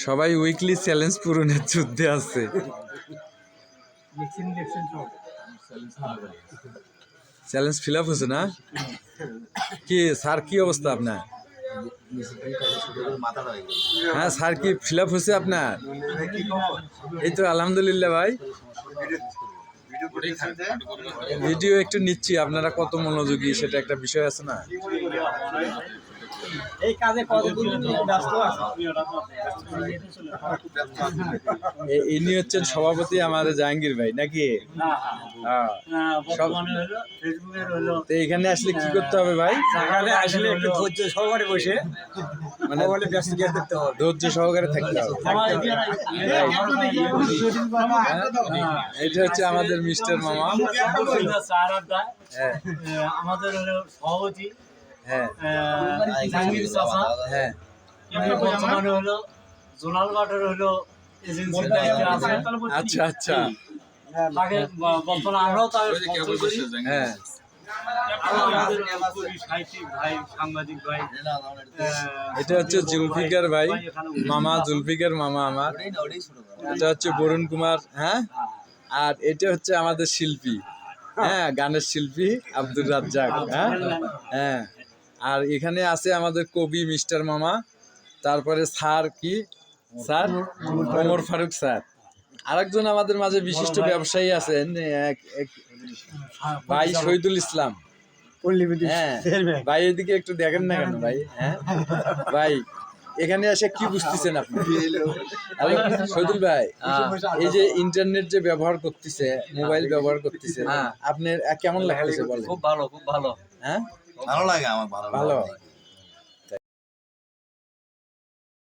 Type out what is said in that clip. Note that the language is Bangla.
সবাই উইকলি চ্যালেঞ্জ পূরণের যুদ্ধে আছে। চ্যালেঞ্জ ফিল আপ হচ্ছে না কি স্যার? কি অবস্থা আপনার? হ্যাঁ স্যার, কি ফিল আপ হচ্ছে আপনার? এই তো আলহামদুলিল্লাহ ভাই, ভিডিও একটু নিচ্ছি। আপনারা কত মনোযোগী সেটা একটা বিষয় আছে না? এই কাজে কতদিন ব্যস্ত আছে? ইনি হচ্ছেন সভাপতি আমাদের জাহাঙ্গীর ভাই নাকি? হ্যাঁ। তো এখানে আসলে কি করতে হবে ভাই? এখানে আসলে একটু ধৈর্য সহকারে বসে মানে ব্যস্ত থাকতে হবে, ধৈর্য সহকারে থাকতে হবে। এটা হচ্ছে আমাদের মিস্টার মামা। হ্যাঁ আমাদের হলো সভাপতি হ্যাঁ জাহাঙ্গীর চাচা, হ্যাঁ বর্তমানে হলো জোনাল বাটের হলো এজেন্সির দায়িত্বে আছে। আচ্ছা আচ্ছা তাকে বর্তমানে আমরাও তার sponsor করি। হ্যাঁ আরো আমাদের কবি, সাহিত্যিক ভাই, সাংবাদিক ভাই, এটা হচ্ছে জুলফিকার ভাই, মামা জুলফিকার মামা আমার। এটা হচ্ছে বরুণ কুমার। হ্যাঁ, আর এটা হচ্ছে আমাদের শিল্পী, হ্যাঁ গানের শিল্পী আব্দুর রাজ্জাক। হ্যাঁ হ্যাঁ, আর এখানে আছে আমাদের কবি মিস্টার মামা। তারপরে স্যার কি স্যার ওমর ফারুক স্যার। আরেকজন আমাদের মাঝে বিশিষ্ট ব্যবসায়ী আছেন ভাই শহীদুল ইসলাম। হ্যাঁ ভাই, এদিকে একটু দেখেন না কেন ভাই? হ্যাঁ ভাই, এখানে এসে কি বুঝতেছেন আপনি? হ্যালো শহীদুল ভাই, এই যে ইন্টারনেট যে ব্যবহার করতেছে, মোবাইল ব্যবহার করতেছে, আপনার কেমন লাগতেছে বলেন? খুব ভালো, খুব ভালো। হ্যাঁ ভালো লাগে আমার, ভালো।